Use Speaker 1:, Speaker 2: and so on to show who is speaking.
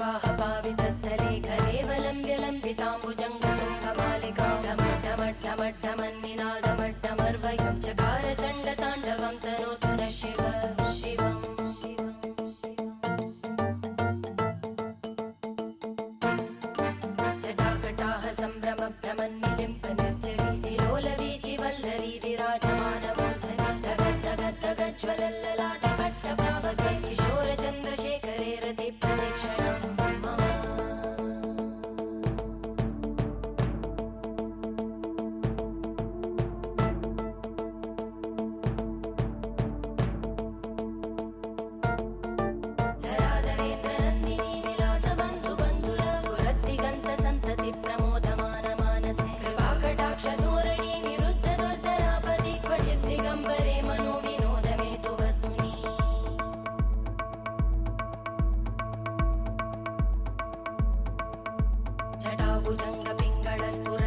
Speaker 1: जटाटवीगलज्जलप्रवाहपावितस्थले कलेवलम्ब्य लम्बिताम्बुजङ्गतुङ्गमालिकां ढमड्ढमड्ढमड्ढमन्निनादमड्ढमर्वयं चकार चण्डताण्डवं तनोतु नः शिव शिवम् जटाकटाः सम्भ्रमभ्रमन्निलिम्प निर्जरी विलोलवीचि वल्लरी विराजमानमूर्धनि धगद्धगद्धगज्ज्वलल्ललाटकट्टपावके किशोरचन्द्रशेखरे रतिप्रतिक्षणं मम धराधरेन्द्रनन्दिनी विलासबन्धुबन्धुरा स्फुरद्दिगन्तसन्तति प्रमोदमानमानसे कृपाकटाक्षधोरणी निरुद्धदुर्धरापदि क्वचिद्दिगम्बरे मनोविनोदमेतु वस्तुनि जटाभुजङ्गपिङ्गळस्फुर